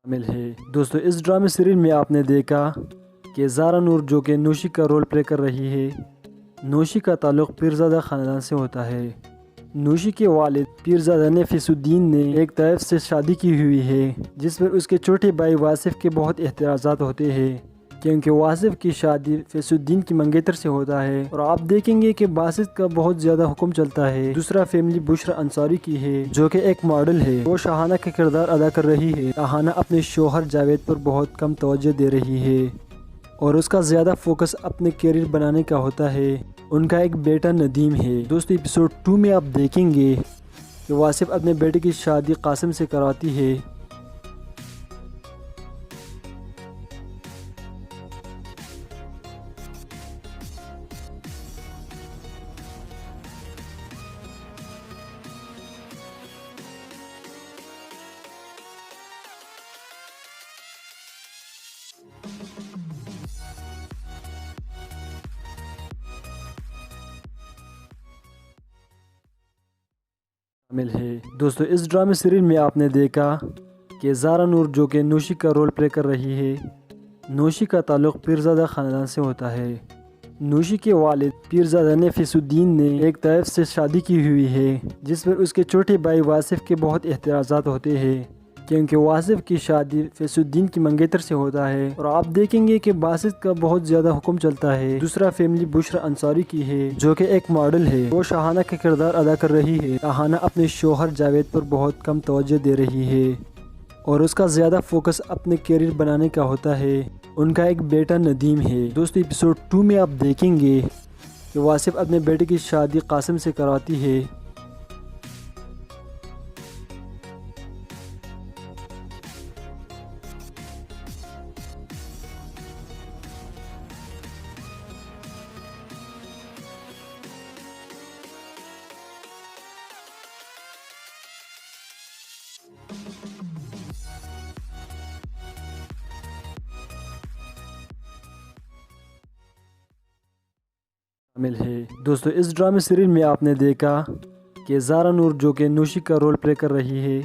شامل ہے۔ دوستو اس ڈرامے سیریل میں آپ نے دیکھا کہ زارا نور جو کہ نوشی کا رول پلے کر رہی ہے، نوشی کا تعلق پیرزادہ خاندان سے ہوتا ہے۔ نوشی کے والد پیرزادہ نفیس الدین نے ایک طیب سے شادی کی ہوئی ہے، جس پر اس کے چھوٹے بھائی واصف کے بہت احتراضات ہوتے ہیں، کیونکہ واصف کی شادی فیس الدین کی منگیتر سے ہوتا ہے، اور آپ دیکھیں گے کہ باسط کا بہت زیادہ حکم چلتا ہے۔ دوسرا فیملی بشرا انصاری کی ہے، جو کہ ایک ماڈل ہے، وہ شاہانہ کا کردار ادا کر رہی ہے۔ شاہانہ اپنے شوہر جاوید پر بہت کم توجہ دے رہی ہے، اور اس کا زیادہ فوکس اپنے کیریئر بنانے کا ہوتا ہے۔ ان کا ایک بیٹا ندیم ہے۔ دوستو ایپیسوڈ 2 میں آپ دیکھیں گے کہ واصف اپنے بیٹے کی شادی قاسم سے کراتی ہے۔ شامل ہے۔ دوستو اس ڈرامے سیریل میں آپ نے دیکھا کہ زارا نور جو کہ نوشی کا رول پلے کر رہی ہے، نوشی کا تعلق پیرزادہ خاندان سے ہوتا ہے۔ نوشی کے والد پیرزادہ نفیس الدین نے ایک طیب سے شادی کی ہوئی ہے، جس پر اس کے چھوٹے بھائی واصف کے بہت احتراضات ہوتے ہیں، کیونکہ واصف کی شادی فیس الدین کی منگیتر سے ہوتا ہے، اور آپ دیکھیں گے کہ باسط کا بہت زیادہ حکم چلتا ہے۔ دوسرا فیملی بشرا انصاری کی ہے، جو کہ ایک ماڈل ہے، وہ شاہانہ کا کردار ادا کر رہی ہے۔ شاہانہ اپنے شوہر جاوید پر بہت کم توجہ دے رہی ہے، اور اس کا زیادہ فوکس اپنے کیریئر بنانے کا ہوتا ہے۔ ان کا ایک بیٹا ندیم ہے۔ دوستو ایپیسوڈ 2 میں آپ دیکھیں گے کہ واصف اپنے بیٹے کی شادی قاسم سے کراتی ہے۔ شامل ہے۔ دوستو اس ڈرامے سیریل میں آپ نے دیکھا کہ زارا نور جو کہ نوشی کا رول پلے کر رہی ہے،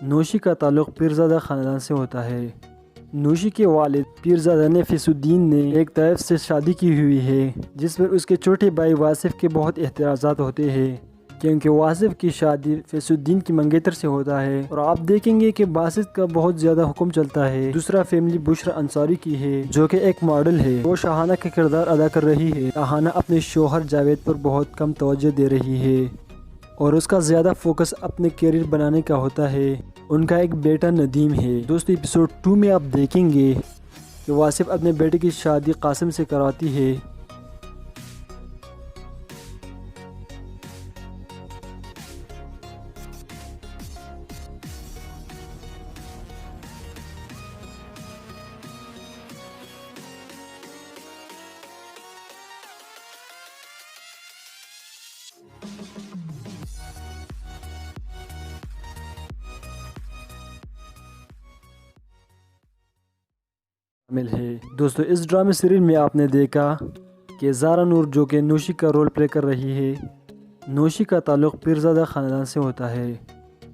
نوشی کا تعلق پیرزادہ خاندان سے ہوتا ہے۔ نوشی کے والد پیرزادہ نفیس الدین نے ایک طیب سے شادی کی ہوئی ہے، جس پر اس کے چھوٹے بھائی واصف کے بہت احتراضات ہوتے ہیں، کیونکہ واصف کی شادی فیس الدین کی منگیتر سے ہوتا ہے، اور آپ دیکھیں گے کہ باسط کا بہت زیادہ حکم چلتا ہے۔ دوسرا فیملی بشرا انصاری کی ہے، جو کہ ایک ماڈل ہے، وہ شاہانہ کا کردار ادا کر رہی ہے۔ شاہانہ اپنے شوہر جاوید پر بہت کم توجہ دے رہی ہے، اور اس کا زیادہ فوکس اپنے کیریئر بنانے کا ہوتا ہے۔ ان کا ایک بیٹا ندیم ہے۔ دوستو ایپیسوڈ 2 میں آپ دیکھیں گے کہ واصف اپنے بیٹے کی شادی قاسم سے کراتی ہے۔ شامل ہے۔ دوستو اس ڈرامے سیریل میں آپ نے دیکھا کہ زارا نور جو کہ نوشی کا رول پلے کر رہی ہے، نوشی کا تعلق پیرزادہ خاندان سے ہوتا ہے۔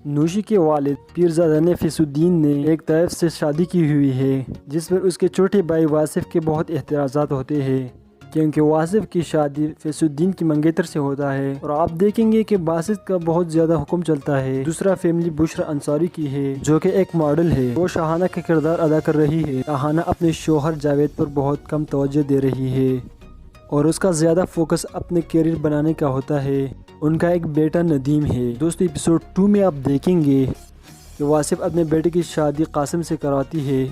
نوشی کے والد پیرزادہ نفیس الدین نے ایک طیب سے شادی کی ہوئی ہے، جس پر اس کے چھوٹے بھائی واصف کے بہت احتراضات ہوتے ہیں، کیونکہ واصف کی شادی فیس الدین کی منگیتر سے ہوتا ہے، اور آپ دیکھیں گے کہ باسط کا بہت زیادہ حکم چلتا ہے۔ دوسرا فیملی بشرا انصاری کی ہے، جو کہ ایک ماڈل ہے، وہ شاہانہ کا کردار ادا کر رہی ہے۔ شاہانہ اپنے شوہر جاوید پر بہت کم توجہ دے رہی ہے، اور اس کا زیادہ فوکس اپنے کیریئر بنانے کا ہوتا ہے۔ ان کا ایک بیٹا ندیم ہے۔ دوستو ایپیسوڈ 2 میں آپ دیکھیں گے کہ واصف اپنے بیٹے کی شادی قاسم سے کراتی ہے۔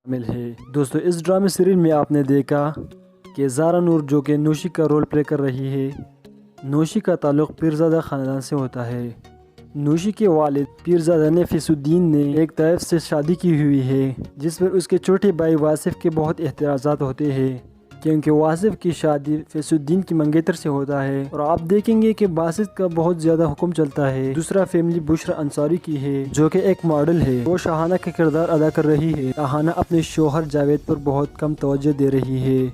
شامل ہے۔ دوستو اس ڈرامے سیریل میں آپ نے دیکھا کہ زارا نور جو کہ نوشی کا رول پلے کر رہی ہے، نوشی کا تعلق پیرزادہ خاندان سے ہوتا ہے۔ نوشی کے والد پیرزادہ نفیس الدین نے ایک طیف سے شادی کی ہوئی ہے، جس پر اس کے چھوٹے بھائی واصف کے بہت احتراضات ہوتے ہیں کیونکہ واصف کی شادی فیس الدین کی منگیتر سے ہوتا ہے، اور آپ دیکھیں گے کہ باسط کا بہت زیادہ حکم چلتا ہے۔ دوسرا فیملی بشرا انصاری کی ہے، جو کہ ایک ماڈل ہے۔ وہ شاہانہ کا کردار ادا کر رہی ہے۔ شاہانہ اپنے شوہر جاوید پر بہت کم توجہ دے رہی ہے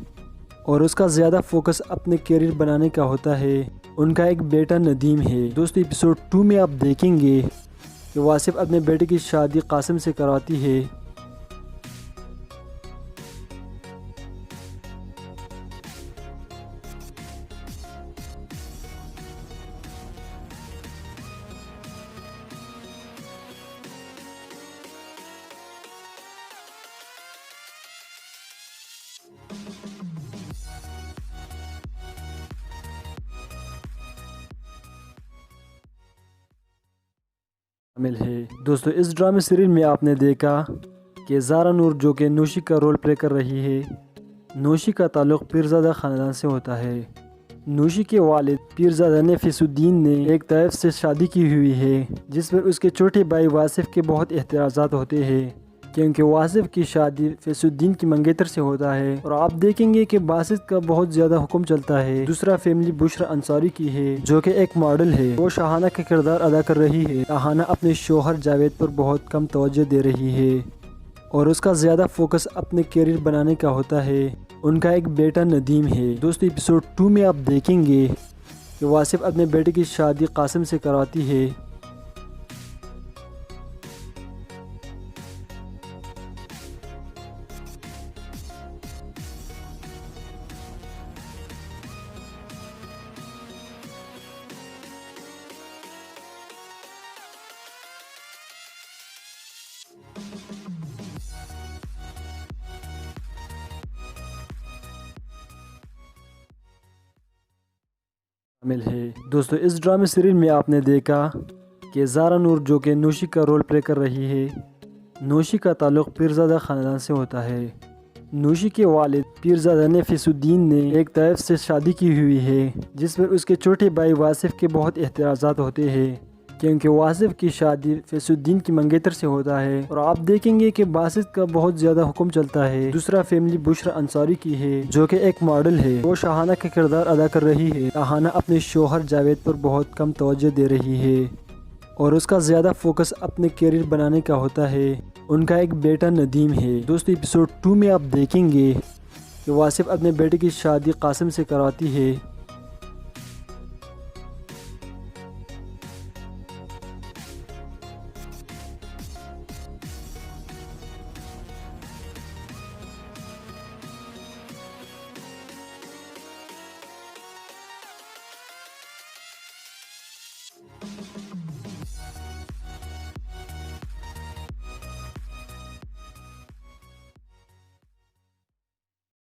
اور اس کا زیادہ فوکس اپنے کیریئر بنانے کا ہوتا ہے۔ ان کا ایک بیٹا ندیم ہے۔ دوستو ایپیسوڈ 2 میں آپ دیکھیں گے کہ واصف اپنے بیٹے کی شادی قاسم سے کراتی ہے۔ شامل ہے۔ دوستو اس ڈرامے سیریل میں آپ نے دیکھا کہ زارا نور جو کہ نوشی کا رول پلے کر رہی ہے، نوشی کا تعلق پیرزادہ خاندان سے ہوتا ہے۔ نوشی کے والد پیرزادہ نفیس الدین نے ایک طیف سے شادی کی ہوئی ہے، جس پر اس کے چھوٹے بھائی واصف کے بہت احتراضات ہوتے ہیں کیونکہ واصف کی شادی فیس الدین کی منگیتر سے ہوتا ہے، اور آپ دیکھیں گے کہ باسط کا بہت زیادہ حکم چلتا ہے۔ دوسرا فیملی بشرا انصاری کی ہے، جو کہ ایک ماڈل ہے۔ وہ شاہانہ کا کردار ادا کر رہی ہے۔ شاہانہ اپنے شوہر جاوید پر بہت کم توجہ دے رہی ہے اور اس کا زیادہ فوکس اپنے کیریئر بنانے کا ہوتا ہے۔ ان کا ایک بیٹا ندیم ہے۔ دوستو ایپیسوڈ 2 میں آپ دیکھیں گے کہ واصف اپنے بیٹے کی شادی قاسم سے کراتی ہے۔ شامل ہے۔ دوستو اس ڈرامے سیریل میں آپ نے دیکھا کہ زارا نور جو کہ نوشی کا رول پلے کر رہی ہے، نوشی کا تعلق پیرزادہ خاندان سے ہوتا ہے۔ نوشی کے والد پیرزادہ نفیس الدین نے ایک طیف سے شادی کی ہوئی ہے، جس پر اس کے چھوٹے بھائی واصف کے بہت احتراضات ہوتے ہیں کیونکہ واصف کی شادی فیس الدین کی منگیتر سے ہوتا ہے، اور آپ دیکھیں گے کہ باسط کا بہت زیادہ حکم چلتا ہے۔ دوسرا فیملی بشرا انصاری کی ہے، جو کہ ایک ماڈل ہے۔ وہ شاہانہ کا کردار ادا کر رہی ہے۔ شاہانہ اپنے شوہر جاوید پر بہت کم توجہ دے رہی ہے اور اس کا زیادہ فوکس اپنے کیریئر بنانے کا ہوتا ہے۔ ان کا ایک بیٹا ندیم ہے۔ دوستو ایپیسوڈ 2 میں آپ دیکھیں گے کہ واصف اپنے بیٹے کی شادی قاسم سے کراتی ہے۔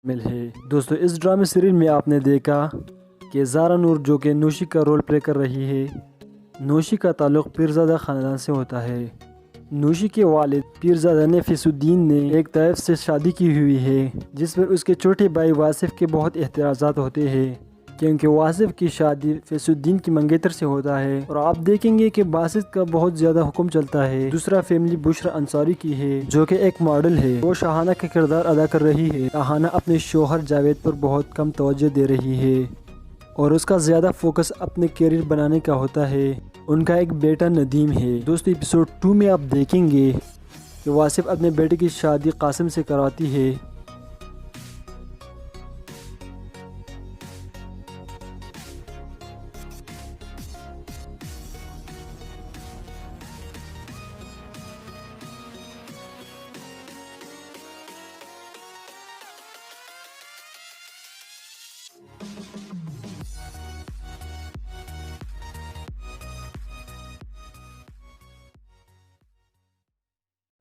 شامل ہے۔ دوستو اس ڈرامے سیریل میں آپ نے دیکھا کہ زارا نور جو کہ نوشی کا رول پلے کر رہی ہے، نوشی کا تعلق پیرزادہ خاندان سے ہوتا ہے۔ نوشی کے والد پیرزادہ نفیس الدین نے ایک طیف سے شادی کی ہوئی ہے، جس پر اس کے چھوٹے بھائی واصف کے بہت احتراضات ہوتے ہیں کیونکہ واصف کی شادی فیس الدین کی منگیتر سے ہوتا ہے، اور آپ دیکھیں گے کہ باسط کا بہت زیادہ حکم چلتا ہے۔ دوسرا فیملی بشرا انصاری کی ہے، جو کہ ایک ماڈل ہے۔ وہ شاہانہ کا کردار ادا کر رہی ہے۔ شاہانہ اپنے شوہر جاوید پر بہت کم توجہ دے رہی ہے اور اس کا زیادہ فوکس اپنے کیریئر بنانے کا ہوتا ہے۔ ان کا ایک بیٹا ندیم ہے۔ دوستو ایپیسوڈ 2 میں آپ دیکھیں گے کہ واصف اپنے بیٹے کی شادی قاسم سے کراتی ہے۔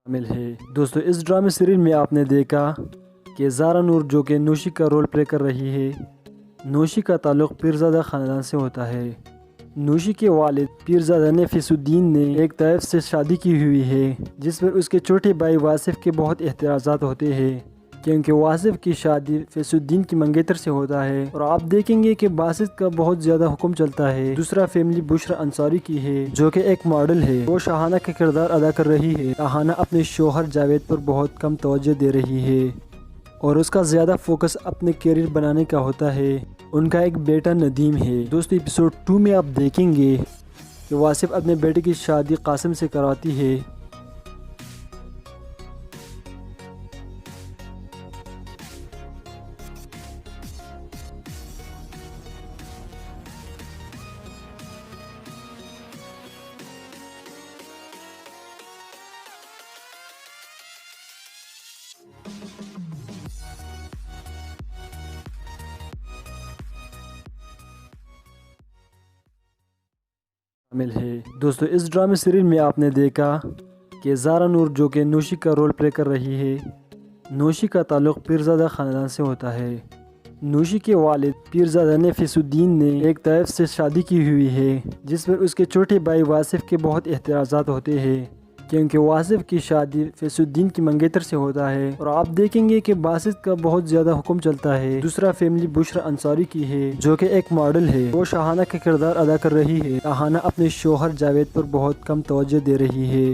شامل ہے۔ دوستو اس ڈرامے سیریل میں آپ نے دیکھا کہ زارا نور جو کہ نوشی کا رول پلے کر رہی ہے، نوشی کا تعلق پیرزادہ خاندان سے ہوتا ہے۔ نوشی کے والد پیرزادہ نفیس الدین نے ایک طیف سے شادی کی ہوئی ہے، جس پر اس کے چھوٹے بھائی واصف کے بہت احتراضات ہوتے ہیں کیونکہ واصف کی شادی فیصل الدین کی منگیتر سے ہوتا ہے اور آپ دیکھیں گے کہ باسط کا بہت زیادہ حکم چلتا ہے۔ دوسرا فیملی بشرا انصاری کی ہے جو کہ ایک ماڈل ہے، وہ شاہانہ کا کردار ادا کر رہی ہے۔ شاہانہ اپنے شوہر جاوید پر بہت کم توجہ دے رہی ہے اور اس کا زیادہ فوکس اپنے کیریئر بنانے کا ہوتا ہے۔ ان کا ایک بیٹا ندیم ہے۔ دوستو ایپیسوڈ 2 میں آپ دیکھیں گے کہ واصف اپنے بیٹے کی شادی قاسم سے کراتی ہے۔ شامل ہے۔ دوستو اس ڈرامے سیریل میں آپ نے دیکھا کہ زارا نور جو کہ نوشی کا رول پلے کر رہی ہے، نوشی کا تعلق پیرزادہ خاندان سے ہوتا ہے۔ نوشی کے والد پیرزادہ نے فیصل الدین نے ایک طیف سے شادی کی ہوئی ہے، جس پر اس کے چھوٹے بھائی واصف کے بہت احتراضات ہوتے ہیں کیونکہ واصف کی شادی فیصل الدین کی منگیتر سے ہوتا ہے اور آپ دیکھیں گے کہ باسط کا بہت زیادہ حکم چلتا ہے۔ دوسرا فیملی بشرا انصاری کی ہے جو کہ ایک ماڈل ہے، وہ شاہانہ کا کردار ادا کر رہی ہے۔ شاہانہ اپنے شوہر جاوید پر بہت کم توجہ دے رہی ہے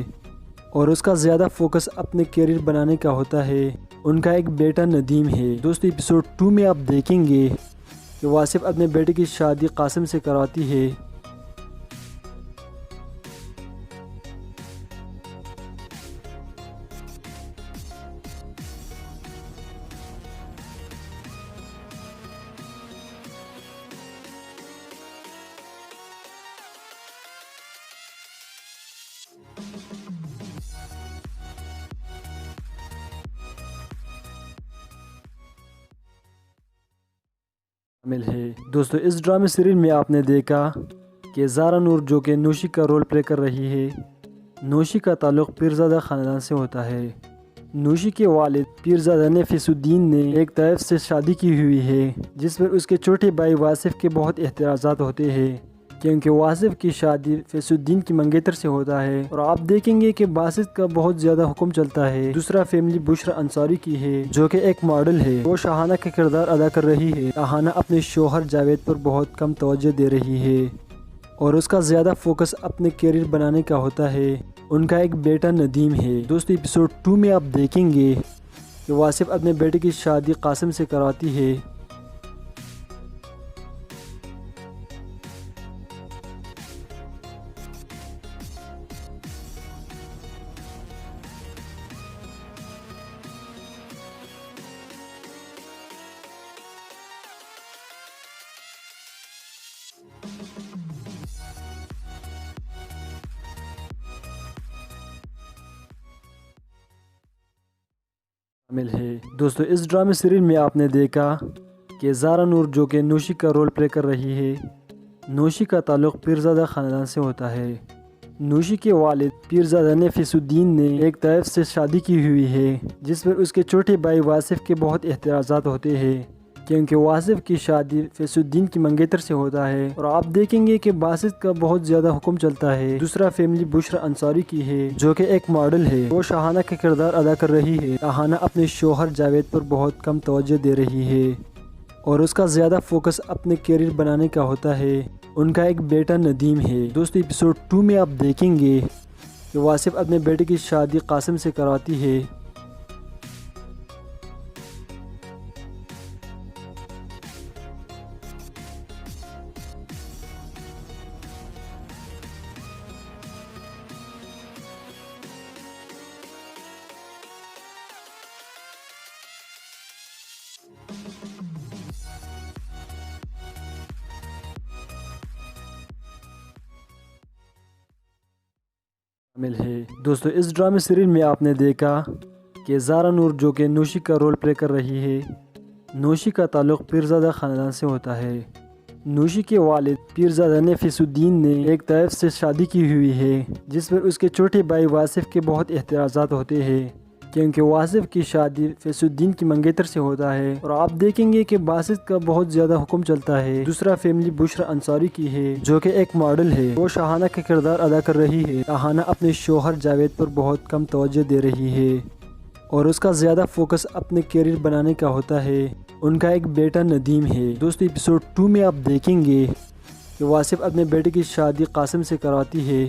اور اس کا زیادہ فوکس اپنے کیریئر بنانے کا ہوتا ہے۔ ان کا ایک بیٹا ندیم ہے۔ دوستو ایپیسوڈ 2 میں آپ دیکھیں گے کہ واصف اپنے بیٹے کی شادی قاسم سے کراتی ہے۔ شامل ہے۔ دوستو اس ڈرامے سیریل میں آپ نے دیکھا کہ زارا نور جو کہ نوشی کا رول پلے کر رہی ہے، نوشی کا تعلق پیرزادہ خاندان سے ہوتا ہے۔ نوشی کے والد پیرزادہ نے فیصل الدین نے ایک طیف سے شادی کی ہوئی ہے، جس پر اس کے چھوٹے بھائی واصف کے بہت احتراضات ہوتے ہیں کیونکہ واصف کی شادی فیصل الدین کی منگیتر سے ہوتا ہے اور آپ دیکھیں گے کہ باسط کا بہت زیادہ حکم چلتا ہے۔ دوسرا فیملی بشرا انصاری کی ہے جو کہ ایک ماڈل ہے، وہ شاہانہ کا کردار ادا کر رہی ہے۔ شاہانہ اپنے شوہر جاوید پر بہت کم توجہ دے رہی ہے اور اس کا زیادہ فوکس اپنے کیریئر بنانے کا ہوتا ہے۔ ان کا ایک بیٹا ندیم ہے۔ دوستو ایپیسوڈ 2 میں آپ دیکھیں گے کہ واصف اپنے بیٹے کی شادی قاسم سے کراتی ہے۔ شامل ہے۔ دوستو اس ڈرامے سیریل میں آپ نے دیکھا کہ زارا نور جو کہ نوشی کا رول پلے کر رہی ہے، نوشی کا تعلق پیرزادہ خاندان سے ہوتا ہے۔ نوشی کے والد پیرزادہ نے فیصل الدین نے ایک طیف سے شادی کی ہوئی ہے، جس پر اس کے چھوٹے بھائی واصف کے بہت احتراضات ہوتے ہیں کیونکہ واصف کی شادی فیصل الدین کی منگیتر سے ہوتا ہے اور آپ دیکھیں گے کہ باسط کا بہت زیادہ حکم چلتا ہے۔ دوسرا فیملی بشرا انصاری کی ہے جو کہ ایک ماڈل ہے، وہ شاہانہ کا کردار ادا کر رہی ہے۔ شاہانہ اپنے شوہر جاوید پر بہت کم توجہ دے رہی ہے اور اس کا زیادہ فوکس اپنے کیریئر بنانے کا ہوتا ہے۔ ان کا ایک بیٹا ندیم ہے۔ دوستو ایپیسوڈ 2 میں آپ دیکھیں گے کہ واصف اپنے بیٹے کی شادی قاسم سے کراتی ہے۔ شامل ہے۔ دوستو اس ڈرامے سیریل میں آپ نے دیکھا کہ زارا نور جو کہ نوشی کا رول پلے کر رہی ہے، نوشی کا تعلق پیرزادہ خاندان سے ہوتا ہے۔ نوشی کے والد پیرزادہ نے فیصل الدین نے ایک طیف سے شادی کی ہوئی ہے، جس پر اس کے چھوٹے بھائی واصف کے بہت احتراضات ہوتے ہیں کیونکہ واصف کی شادی فیصل الدین کی منگیتر سے ہوتا ہے اور آپ دیکھیں گے کہ باسط کا بہت زیادہ حکم چلتا ہے۔ دوسرا فیملی بشرا انصاری کی ہے جو کہ ایک ماڈل ہے، وہ شاہانہ کا کردار ادا کر رہی ہے۔ شاہانہ اپنے شوہر جاوید پر بہت کم توجہ دے رہی ہے اور اس کا زیادہ فوکس اپنے کیریئر بنانے کا ہوتا ہے۔ ان کا ایک بیٹا ندیم ہے۔ دوستو ایپیسوڈ 2 میں آپ دیکھیں گے کہ واصف اپنے بیٹے کی شادی قاسم سے کرواتی ہے۔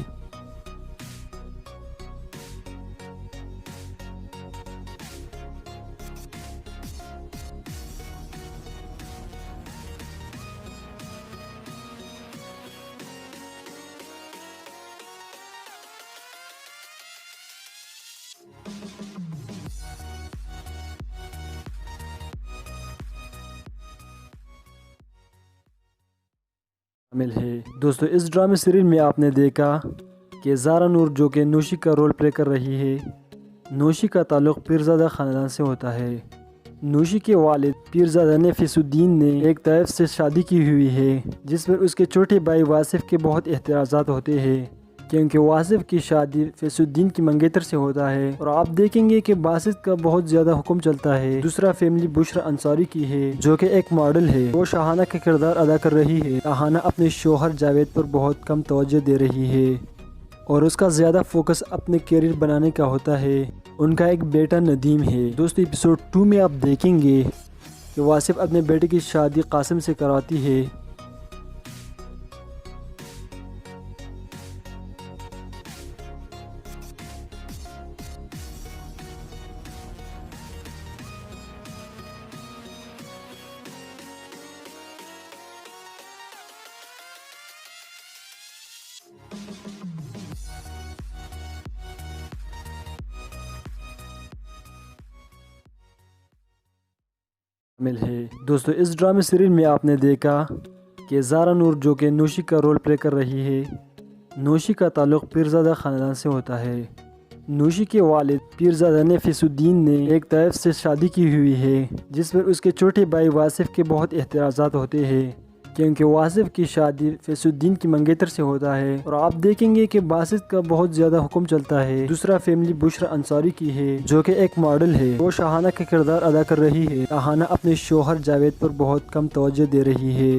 شامل ہے۔ دوستو اس ڈرامے سیریل میں آپ نے دیکھا کہ زارا نور جو کہ نوشی کا رول پلے کر رہی ہے، نوشی کا تعلق پیرزادہ خاندان سے ہوتا ہے۔ نوشی کے والد پیرزادہ نفیس الدین نے ایک طیف سے شادی کی ہوئی ہے، جس پر اس کے چھوٹے بھائی واصف کے بہت احتراجات ہوتے ہیں، کیونکہ واصف کی شادی فیس الدین کی منگیتر سے ہوتا ہے۔ اور آپ دیکھیں گے کہ باسط کا بہت زیادہ حکم چلتا ہے۔ دوسرا فیملی بشرا انصاری کی ہے، جو کہ ایک ماڈل ہے۔ وہ شاہانہ کا کردار ادا کر رہی ہے۔ شاہانہ اپنے شوہر جاوید پر بہت کم توجہ دے رہی ہے اور اس کا زیادہ فوکس اپنے کیریئر بنانے کا ہوتا ہے۔ ان کا ایک بیٹا ندیم ہے۔ دوستو ایپیسوڈ 2 میں آپ دیکھیں گے کہ واصف اپنے بیٹے کی شادی قاسم سے کرواتی ہے۔ شامل ہے۔ دوستو اس ڈرامے سیریل میں آپ نے دیکھا کہ زارا نور جو کہ نوشی کا رول پلے کر رہی ہے، نوشی کا تعلق پیرزادہ خاندان سے ہوتا ہے۔ نوشی کے والد پیرزادہ نفیس الدین نے ایک طیف سے شادی کی ہوئی ہے، جس پر اس کے چھوٹے بھائی واصف کے بہت احتراجات ہوتے ہیں، کیونکہ واصف کی شادی فیس الدین کی منگیتر سے ہوتا ہے۔ اور آپ دیکھیں گے کہ باسط کا بہت زیادہ حکم چلتا ہے۔ دوسرا فیملی بشرا انصاری کی ہے، جو کہ ایک ماڈل ہے۔ وہ شاہانہ کا کردار ادا کر رہی ہے۔ شاہانہ اپنے شوہر جاوید پر بہت کم توجہ دے رہی ہے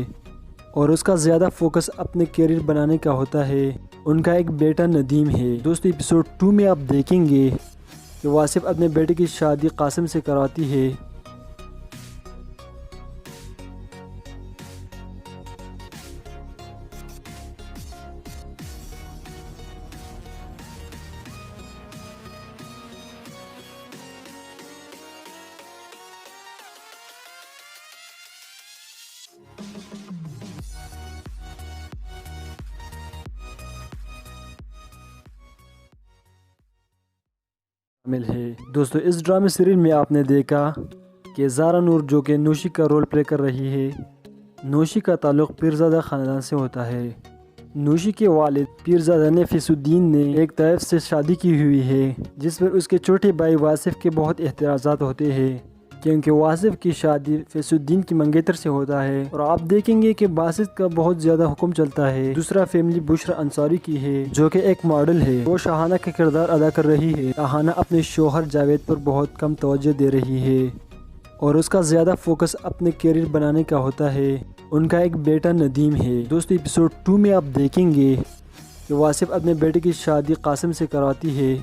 اور اس کا زیادہ فوکس اپنے کیریئر بنانے کا ہوتا ہے۔ ان کا ایک بیٹا ندیم ہے۔ دوستو ایپیسوڈ 2 میں آپ دیکھیں گے کہ واصف اپنے بیٹے کی شادی قاسم سے کرواتی ہے۔ شامل ہے۔ دوستو اس ڈرامے سیریل میں آپ نے دیکھا کہ زارا نور جو کہ نوشی کا رول پلے کر رہی ہے، نوشی کا تعلق پیرزادہ خاندان سے ہوتا ہے۔ نوشی کے والد پیرزادہ نفیس الدین نے ایک طیف سے شادی کی ہوئی ہے، جس پر اس کے چھوٹے بھائی واصف کے بہت احتراجات ہوتے ہیں، کیونکہ واصف کی شادی فیس الدین کی منگیتر سے ہوتا ہے۔ اور آپ دیکھیں گے کہ باسط کا بہت زیادہ حکم چلتا ہے۔ دوسرا فیملی بشرا انصاری کی ہے، جو کہ ایک ماڈل ہے۔ وہ شاہانہ کا کردار ادا کر رہی ہے۔ شاہانہ اپنے شوہر جاوید پر بہت کم توجہ دے رہی ہے اور اس کا زیادہ فوکس اپنے کیریئر بنانے کا ہوتا ہے۔ ان کا ایک بیٹا ندیم ہے۔ دوستو ایپیسوڈ 2 میں آپ دیکھیں گے کہ واصف اپنے بیٹے کی شادی قاسم سے کرواتی ہے۔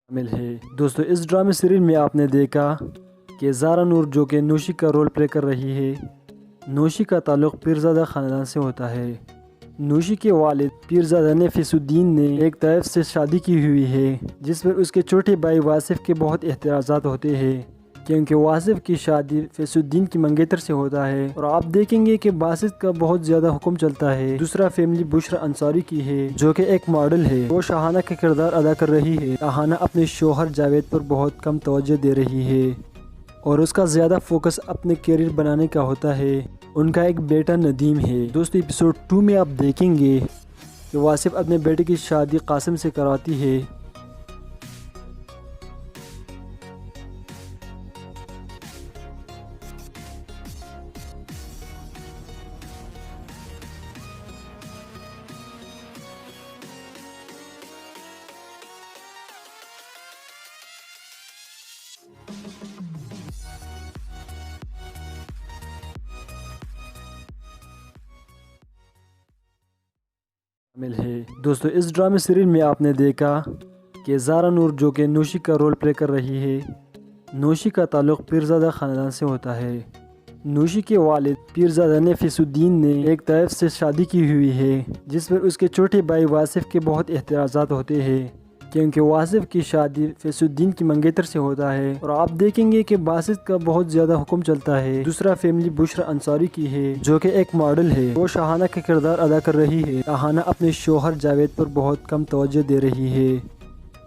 شامل ہے۔ دوستو اس ڈرامے سیریل میں آپ نے دیکھا کہ زارا نور جو کہ نوشی کا رول پلے کر رہی ہے، نوشی کا تعلق پیرزادہ خاندان سے ہوتا ہے۔ نوشی کے والد پیرزادہ نفیس الدین نے ایک طیف سے شادی کی ہوئی ہے، جس پر اس کے چھوٹے بھائی واصف کے بہت احتراجات ہوتے ہیں، کیونکہ واصف کی شادی فیس الدین کی منگیتر سے ہوتا ہے۔ اور آپ دیکھیں گے کہ باسط کا بہت زیادہ حکم چلتا ہے۔ دوسرا فیملی بشرا انصاری کی ہے، جو کہ ایک ماڈل ہے۔ وہ شاہانہ کا کردار ادا کر رہی ہے۔ شاہانہ اپنے شوہر جاوید پر بہت کم توجہ دے رہی ہے اور اس کا زیادہ فوکس اپنے کیریئر بنانے کا ہوتا ہے۔ ان کا ایک بیٹا ندیم ہے۔ دوستو ایپیسوڈ 2 میں آپ دیکھیں گے کہ واصف اپنے بیٹے کی شادی قاسم سے کرواتی ہے۔ شامل ہے۔ دوستو اس ڈرامے سیریل میں آپ نے دیکھا کہ زارا نور جو کہ نوشی کا رول پلے کر رہی ہے، نوشی کا تعلق پیرزادہ خاندان سے ہوتا ہے۔ نوشی کے والد پیرزادہ نے فیض الدین نے ایک طیب سے شادی کی ہوئی ہے، جس پر اس کے چھوٹے بھائی واصف کے بہت احتراضات ہوتے ہیں، کیونکہ واصف کی شادی فیض الدین کی منگیتر سے ہوتا ہے، اور آپ دیکھیں گے کہ باسط کا بہت زیادہ حکم چلتا ہے۔ دوسرا فیملی بشرا انصاری کی ہے، جو کہ ایک ماڈل ہے، وہ شاہانہ کا کردار ادا کر رہی ہے۔ شاہانہ اپنے شوہر جاوید پر بہت کم توجہ دے رہی ہے،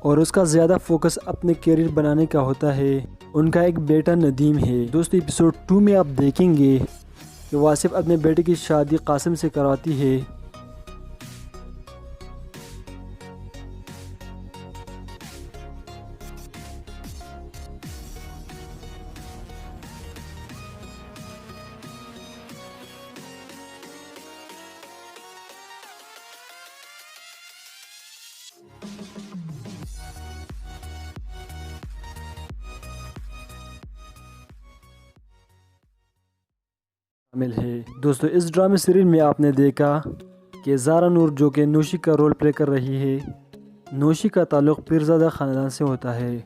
اور اس کا زیادہ فوکس اپنے کیریئر بنانے کا ہوتا ہے۔ ان کا ایک بیٹا ندیم ہے۔ دوستو ایپیسوڈ 2 میں آپ دیکھیں گے کہ واصف اپنے بیٹے کی شادی قاسم سے کراتی ہے۔ شامل ہے۔ دوستو اس ڈرامے سیریل میں آپ نے دیکھا کہ زارا نور جو کہ نوشی کا رول پلے کر رہی ہے، نوشی کا تعلق پیرزادہ خاندان سے ہوتا ہے۔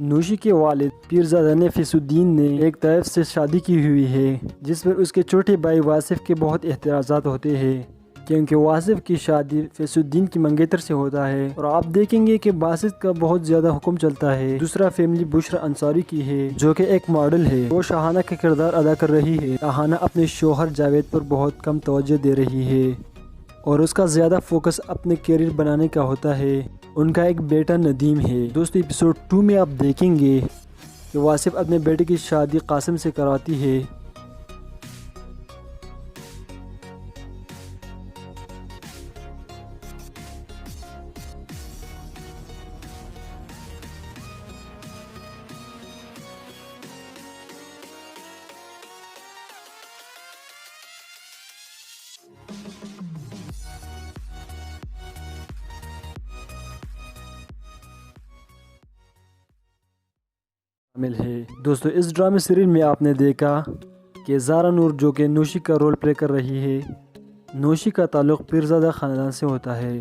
نوشی کے والد پیرزادہ نے فیض الدین نے ایک طیب سے شادی کی ہوئی ہے، جس پر اس کے چھوٹے بھائی واصف کے بہت احتراضات ہوتے ہیں، کیونکہ واصف کی شادی فیض الدین کی منگیتر سے ہوتا ہے، اور آپ دیکھیں گے کہ باسط کا بہت زیادہ حکم چلتا ہے۔ دوسرا فیملی بشرا انصاری کی ہے، جو کہ ایک ماڈل ہے، وہ شاہانہ کا کردار ادا کر رہی ہے۔ شاہانہ اپنے شوہر جاوید پر بہت کم توجہ دے رہی ہے، اور اس کا زیادہ فوکس اپنے کیریئر بنانے کا ہوتا ہے۔ ان کا ایک بیٹا ندیم ہے۔ دوستو ایپیسوڈ 2 میں آپ دیکھیں گے کہ واصف اپنے بیٹے کی شادی قاسم سے کراتی ہے۔ شامل ہے۔ دوستو اس ڈرامے سیریل میں آپ نے دیکھا کہ زارا نور جو کہ نوشی کا رول پلے کر رہی ہے، نوشی کا تعلق پیرزادہ خاندان سے ہوتا ہے۔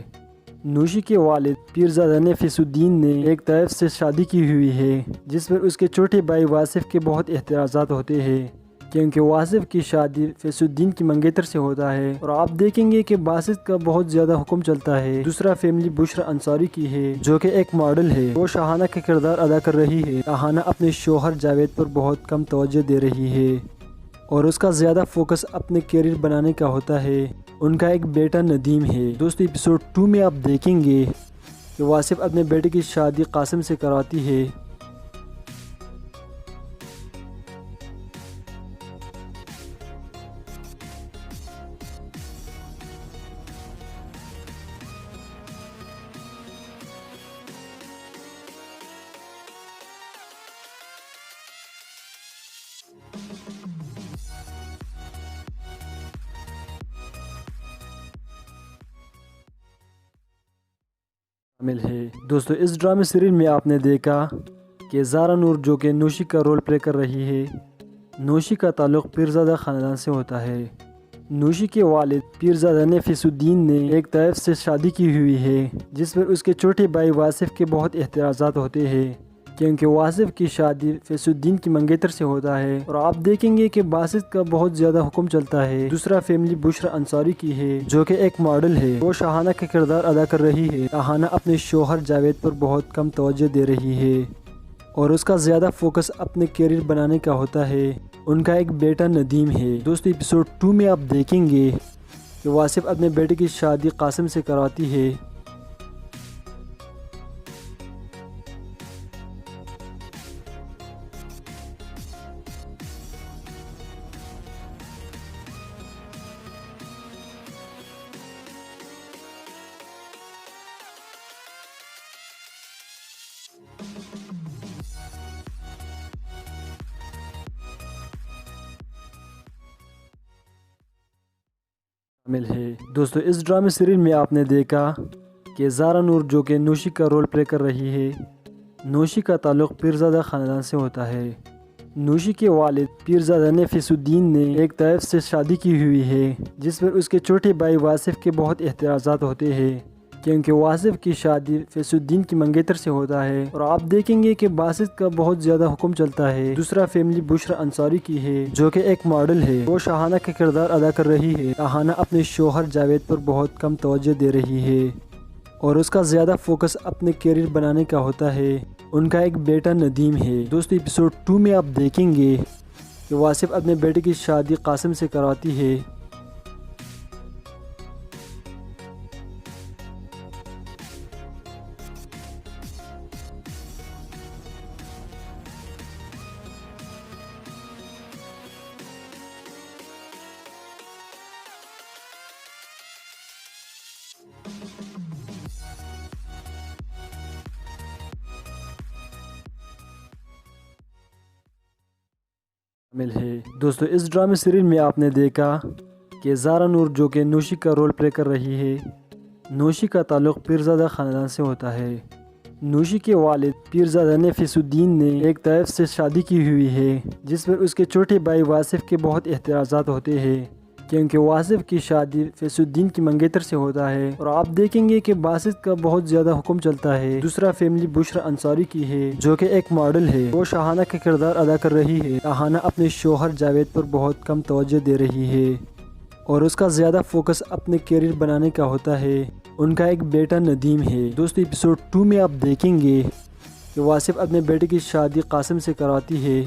نوشی کے والد پیرزادہ نے فیض الدین نے ایک طیب سے شادی کی ہوئی ہے، جس پر اس کے چھوٹے بھائی واصف کے بہت احتراضات ہوتے ہیں، کیونکہ واصف کی شادی فیض الدین کی منگیتر سے ہوتا ہے، اور آپ دیکھیں گے کہ باسط کا بہت زیادہ حکم چلتا ہے۔ دوسرا فیملی بشرا انصاری کی ہے، جو کہ ایک ماڈل ہے، وہ شاہانہ کا کردار ادا کر رہی ہے۔ شاہانہ اپنے شوہر جاوید پر بہت کم توجہ دے رہی ہے، اور اس کا زیادہ فوکس اپنے کیریئر بنانے کا ہوتا ہے۔ ان کا ایک بیٹا ندیم ہے۔ دوستو ایپیسوڈ 2 میں آپ دیکھیں گے کہ واصف اپنے بیٹے کی شادی قاسم سے کراتی ہے۔ شامل ہے۔ دوستو اس ڈرامے سیریل میں آپ نے دیکھا کہ زارا نور جو کہ نوشی کا رول پلے کر رہی ہے، نوشی کا تعلق پیرزادہ خاندان سے ہوتا ہے۔ نوشی کے والد پیرزادہ نے فیض الدین نے ایک طیب سے شادی کی ہوئی ہے، جس پر اس کے چھوٹے بھائی واصف کے بہت احتراضات ہوتے ہیں، کیونکہ واصف کی شادی فیض الدین کی منگیتر سے ہوتا ہے، اور آپ دیکھیں گے کہ باسط کا بہت زیادہ حکم چلتا ہے۔ دوسرا فیملی بشرا انصاری کی ہے، جو کہ ایک ماڈل ہے، وہ شاہانہ کا کردار ادا کر رہی ہے۔ شاہانہ اپنے شوہر جاوید پر بہت کم توجہ دے رہی ہے، اور اس کا زیادہ فوکس اپنے کیریئر بنانے کا ہوتا ہے۔ ان کا ایک بیٹا ندیم ہے۔ دوستو ایپیسوڈ 2 میں آپ دیکھیں گے کہ واصف اپنے بیٹے کی شادی قاسم سے کراتی ہے۔ شامل ہے۔ دوستو اس ڈرامے سیریل میں آپ نے دیکھا کہ زارا نور جو کہ نوشی کا رول پلے کر رہی ہے، نوشی کا تعلق پیرزادہ خاندان سے ہوتا ہے۔ نوشی کے والد پیرزادہ نفیس الدین نے ایک طائف سے شادی کی ہوئی ہے، جس پر اس کے چھوٹے بھائی واصف کے بہت احتراضات ہوتے ہیں کیونکہ واصف کی شادی فیس الدین کی منگیتر سے ہوتا ہے، اور آپ دیکھیں گے کہ باسط کا بہت زیادہ حکم چلتا ہے۔ دوسرا فیملی بشرا انصاری کی ہے، جو کہ ایک ماڈل ہے۔ وہ شاہانہ کا کردار ادا کر رہی ہے۔ شاہانہ اپنے شوہر جاوید پر بہت کم توجہ دے رہی ہے اور اس کا زیادہ فوکس اپنے کیریئر بنانے کا ہوتا ہے۔ ان کا ایک بیٹا ندیم ہے۔ دوستو ایپیسوڈ 2 میں آپ دیکھیں گے کہ واصف اپنے بیٹے کی شادی قاسم سے کراتی ہے۔ دوستو اس ڈرامے سیریل میں آپ نے دیکھا کہ زارا نور جو کہ نوشی کا رول پلے کر رہی ہے، نوشی کا تعلق پیرزادہ خاندان سے ہوتا ہے۔ نوشی کے والد پیرزادہ نفیس الدین نے ایک طائف سے شادی کی ہوئی ہے، جس پر اس کے چھوٹے بھائی واصف کے بہت احتراضات ہوتے ہیں کیونکہ واصف کی شادی فیس الدین کی منگیتر سے ہوتا ہے، اور آپ دیکھیں گے کہ باسط کا بہت زیادہ حکم چلتا ہے۔ دوسرا فیملی بشرا انصاری کی ہے، جو کہ ایک ماڈل ہے۔ وہ شاہانہ کا کردار ادا کر رہی ہے۔ شاہانہ اپنے شوہر جاوید پر بہت کم توجہ دے رہی ہے اور اس کا زیادہ فوکس اپنے کیریئر بنانے کا ہوتا ہے۔ ان کا ایک بیٹا ندیم ہے۔ دوستو ایپیسوڈ 2 میں آپ دیکھیں گے کہ واصف اپنے بیٹے کی شادی قاسم سے کراتی ہے۔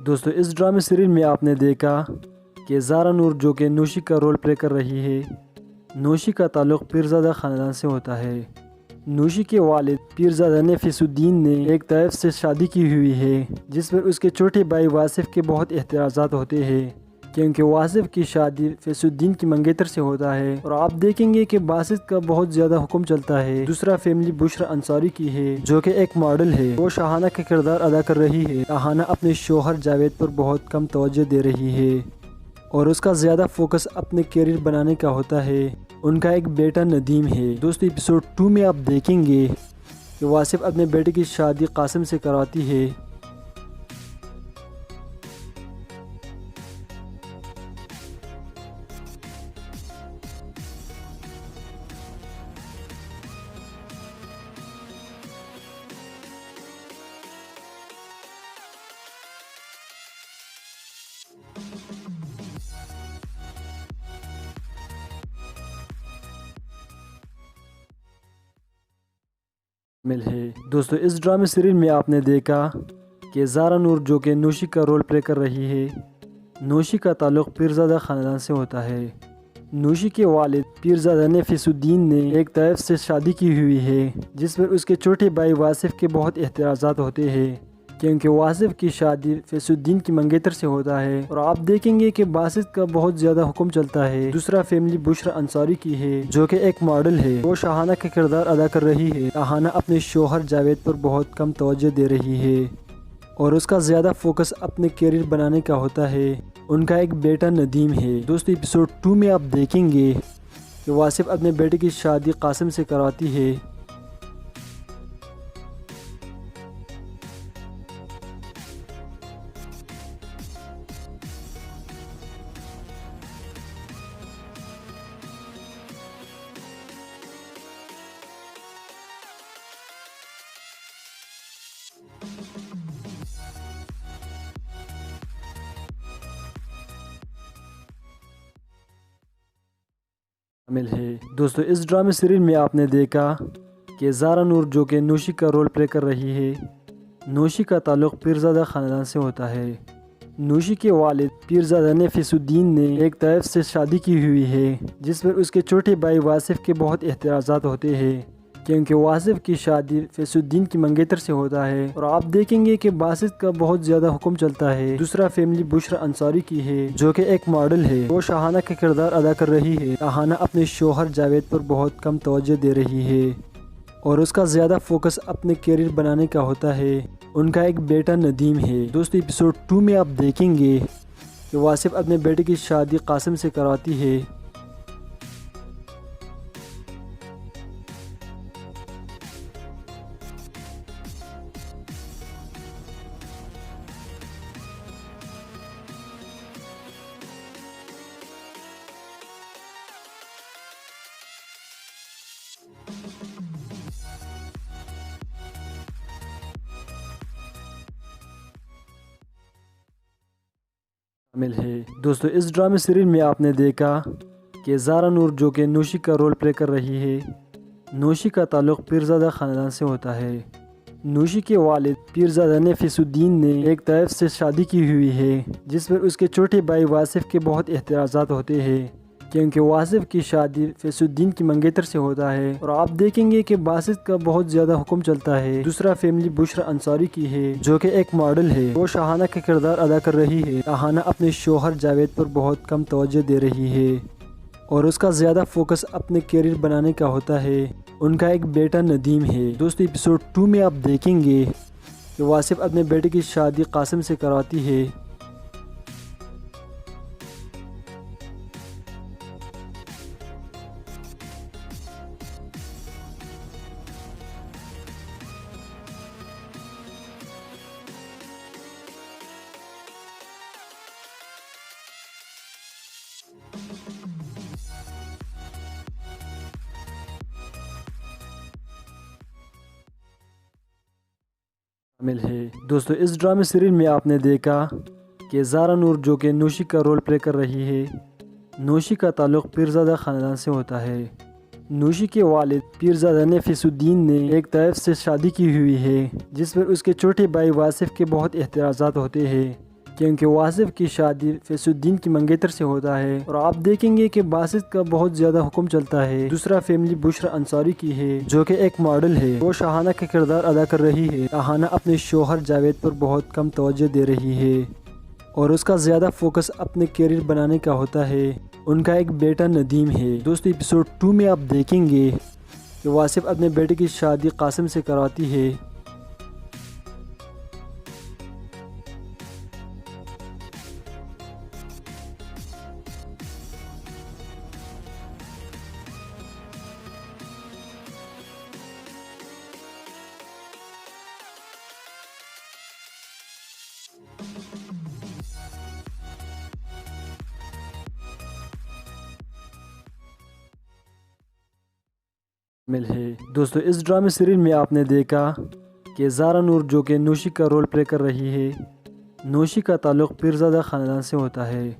دوستو اس ڈرامے سیریل میں آپ نے دیکھا کہ زارا نور جو کہ نوشی کا رول پلے کر رہی ہے، نوشی کا تعلق پیرزادہ خاندان سے ہوتا ہے۔ نوشی کے والد پیرزادہ نفیس الدین نے ایک طائف سے شادی کی ہوئی ہے، جس پر اس کے چھوٹے بھائی واصف کے بہت احتراضات ہوتے ہیں کیونکہ واصف کی شادی فیس الدین کی منگیتر سے ہوتا ہے، اور آپ دیکھیں گے کہ باسط کا بہت زیادہ حکم چلتا ہے۔ دوسرا فیملی بشرا انصاری کی ہے، جو کہ ایک ماڈل ہے۔ وہ شاہانہ کا کردار ادا کر رہی ہے۔ شاہانہ اپنے شوہر جاوید پر بہت کم توجہ دے رہی ہے اور اس کا زیادہ فوکس اپنے کیریئر بنانے کا ہوتا ہے۔ ان کا ایک بیٹا ندیم ہے۔ دوستو ایپیسوڈ 2 میں آپ دیکھیں گے کہ واصف اپنے بیٹے کی شادی قاسم سے کراتی ہے۔ دوستو اس ڈرامے سیریل میں آپ نے دیکھا کہ زارا نور جو کہ نوشی کا رول پلے کر رہی ہے، نوشی کا تعلق پیرزادہ خاندان سے ہوتا ہے۔ نوشی کے والد پیرزادہ نفیس الدین نے ایک طائف سے شادی کی ہوئی ہے، جس پر اس کے چھوٹے بھائی واصف کے بہت احتراضات ہوتے ہیں کیونکہ واصف کی شادی فیس الدین کی منگیتر سے ہوتا ہے، اور آپ دیکھیں گے کہ باسط کا بہت زیادہ حکم چلتا ہے۔ دوسرا فیملی بشرا انصاری کی ہے، جو کہ ایک ماڈل ہے۔ وہ شاہانہ کا کردار ادا کر رہی ہے۔ شاہانہ اپنے شوہر جاوید پر بہت کم توجہ دے رہی ہے اور اس کا زیادہ فوکس اپنے کیریئر بنانے کا ہوتا ہے۔ ان کا ایک بیٹا ندیم ہے۔ دوستو ایپیسوڈ 2 میں آپ دیکھیں گے کہ واصف اپنے بیٹے کی شادی قاسم سے کراتی ہے۔ دوستو اس ڈرامے سیریل میں آپ نے دیکھا کہ زارا نور جو کہ نوشی کا رول پلے کر رہی ہے، نوشی کا تعلق پیرزادہ خاندان سے ہوتا ہے۔ نوشی کے والد پیرزادہ نفیس الدین نے ایک طائف سے شادی کی ہوئی ہے، جس پر اس کے چھوٹے بھائی واصف کے بہت احتراضات ہوتے ہیں کیونکہ واصف کی شادی فیصل الدین کی منگیتر سے ہوتا ہے اور آپ دیکھیں گے کہ باسط کا بہت زیادہ حکم چلتا ہے۔ دوسرا فیملی بشرا انصاری کی ہے جو کہ ایک ماڈل ہے، وہ شاہانہ کا کردار ادا کر رہی ہے۔ شاہانہ اپنے شوہر جاوید پر بہت کم توجہ دے رہی ہے اور اس کا زیادہ فوکس اپنے کیریئر بنانے کا ہوتا ہے۔ ان کا ایک بیٹا ندیم ہے۔ دوستو ایپیسوڈ 2 میں آپ دیکھیں گے کہ واصف اپنے بیٹے کی شادی قاسم سے کراتی ہے۔ شامل ہے۔ دوستو اس ڈرامے سیریل میں آپ نے دیکھا کہ زارا نور جو کہ نوشی کا رول پلے کر رہی ہے، نوشی کا تعلق پیرزادہ خاندان سے ہوتا ہے۔ نوشی کے والد پیرزادہ نے فیصل الدین نے ایک طیب سے شادی کی ہوئی ہے جس پر اس کے چھوٹے بھائی واصف کے بہت احتراضات ہوتے ہیں کیونکہ واصف کی شادی فیصل الدین کی منگیتر سے ہوتا ہے اور آپ دیکھیں گے کہ باسط کا بہت زیادہ حکم چلتا ہے۔ دوسرا فیملی بشرا انصاری کی ہے جو کہ ایک ماڈل ہے، وہ شاہانہ کا کردار ادا کر رہی ہے۔ شاہانہ اپنے شوہر جاوید پر بہت کم توجہ دے رہی ہے اور اس کا زیادہ فوکس اپنے کیریئر بنانے کا ہوتا ہے۔ ان کا ایک بیٹا ندیم ہے۔ دوستو ایپیسوڈ 2 میں آپ دیکھیں گے کہ واصف اپنے بیٹے کی شادی قاسم سے کراتی ہے۔ شامل ہے۔ دوستو اس ڈرامے سیریل میں آپ نے دیکھا کہ زارا نور جو کہ نوشی کا رول پلے کر رہی ہے، نوشی کا تعلق پیرزادہ خاندان سے ہوتا ہے۔ نوشی کے والد پیرزادہ نے فیصل الدین نے ایک طیب سے شادی کی ہوئی ہے جس پر اس کے چھوٹے بھائی واصف کے بہت احتراضات ہوتے ہیں کیونکہ واصف کی شادی فیصل الدین کی منگیتر سے ہوتا ہے اور آپ دیکھیں گے کہ باسط کا بہت زیادہ حکم چلتا ہے۔ دوسرا فیملی بشرا انصاری کی ہے جو کہ ایک ماڈل ہے، وہ شاہانہ کا کردار ادا کر رہی ہے۔ شاہانہ اپنے شوہر جاوید پر بہت کم توجہ دے رہی ہے اور اس کا زیادہ فوکس اپنے کیریئر بنانے کا ہوتا ہے۔ ان کا ایک بیٹا ندیم ہے۔ دوستو ایپیسوڈ 2 میں آپ دیکھیں گے کہ واصف اپنے بیٹے کی شادی قاسم سے کراتی ہے۔ شامل ہے۔ دوستو اس ڈرامے سیریل میں آپ نے دیکھا کہ زارا نور جو کہ نوشی کا رول پلے کر رہی ہے، نوشی کا تعلق پیرزادہ خاندان سے ہوتا ہے۔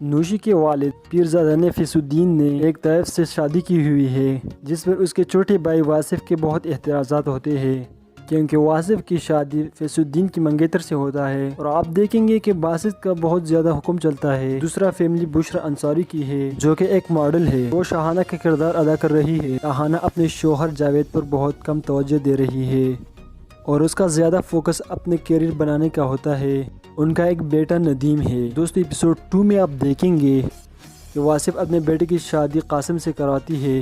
نوشی کے والد پیرزادہ نے فیصل الدین نے ایک طیب سے شادی کی ہوئی ہے جس پر اس کے چھوٹے بھائی واصف کے بہت احتراضات ہوتے ہیں کیونکہ واصف کی شادی فیصل الدین کی منگیتر سے ہوتا ہے اور آپ دیکھیں گے کہ باسط کا بہت زیادہ حکم چلتا ہے۔ دوسرا فیملی بشرا انصاری کی ہے جو کہ ایک ماڈل ہے، وہ شاہانہ کا کردار ادا کر رہی ہے۔ شاہانہ اپنے شوہر جاوید پر بہت کم توجہ دے رہی ہے اور اس کا زیادہ فوکس اپنے کیریئر بنانے کا ہوتا ہے۔ ان کا ایک بیٹا ندیم ہے۔ دوستو ایپیسوڈ 2 میں آپ دیکھیں گے کہ واصف اپنے بیٹے کی شادی قاسم سے کراتی ہے۔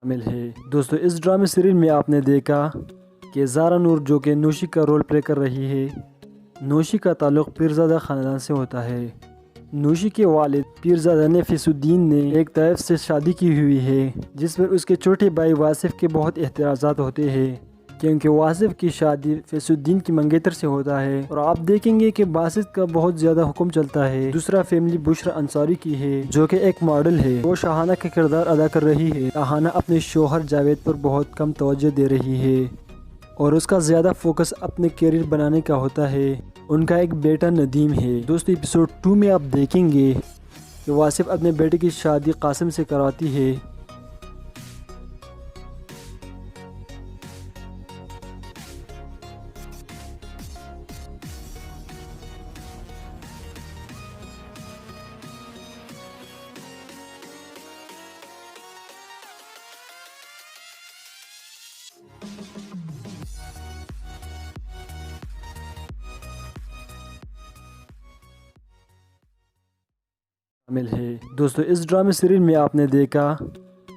شامل ہے۔ دوستو اس ڈرامے سیریل میں آپ نے دیکھا کہ زارا نور جو کہ نوشی کا رول پلے کر رہی ہے، نوشی کا تعلق پیرزادہ خاندان سے ہوتا ہے۔ نوشی کے والد پیرزادہ نے فیصل الدین نے ایک طیب سے شادی کی ہوئی ہے جس پر اس کے چھوٹے بھائی واصف کے بہت احتراضات ہوتے ہیں کیونکہ واصف کی شادی فیصل الدین کی منگیتر سے ہوتا ہے اور آپ دیکھیں گے کہ باسط کا بہت زیادہ حکم چلتا ہے۔ دوسرا فیملی بشرا انصاری کی ہے جو کہ ایک ماڈل ہے، وہ شاہانہ کا کردار ادا کر رہی ہے۔ شاہانہ اپنے شوہر جاوید پر بہت کم توجہ دے رہی ہے اور اس کا زیادہ فوکس اپنے کیریئر بنانے کا ہوتا ہے۔ ان کا ایک بیٹا ندیم ہے۔ دوستو ایپیسوڈ 2 میں آپ دیکھیں گے کہ واصف اپنے بیٹے کی شادی قاسم سے کرواتی ہے۔ شامل ہے۔ دوستو اس ڈرامے سیریل میں آپ نے دیکھا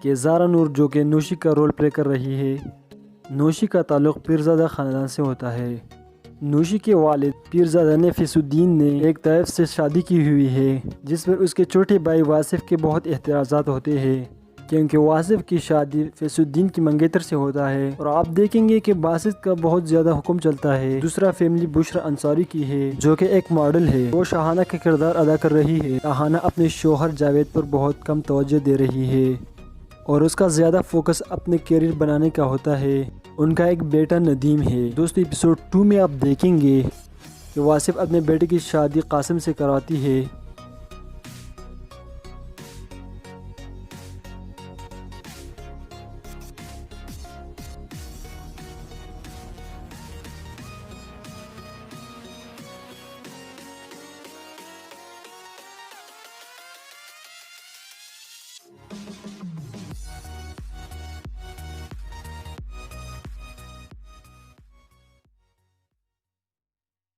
کہ زارا نور جو کہ نوشی کا رول پلے کر رہی ہے۔ نوشی کا تعلق پیرزادہ خاندان سے ہوتا ہے۔ نوشی کے والد پیرزادہ نے فیض الدین نے ایک طیف سے شادی کی ہوئی ہے، جس پر اس کے چھوٹے بھائی واصف کے بہت احتراضات ہوتے ہیں، کیونکہ واصف کی شادی فیض الدین کی منگیتر سے ہوتا ہے۔ اور آپ دیکھیں گے کہ باسط کا بہت زیادہ حکم چلتا ہے۔ دوسرا فیملی بشرا انصاری کی ہے، جو کہ ایک ماڈل ہے۔ وہ شاہانہ کا کردار ادا کر رہی ہے۔ شاہانہ اپنے شوہر جاوید پر بہت کم توجہ دے رہی ہے اور اس کا زیادہ فوکس اپنے کیریئر بنانے کا ہوتا ہے۔ ان کا ایک بیٹا ندیم ہے۔ دوستو ایپیسوڈ 2 میں آپ دیکھیں گے کہ واصف اپنے بیٹے کی شادی قاسم سے کرواتی ہے۔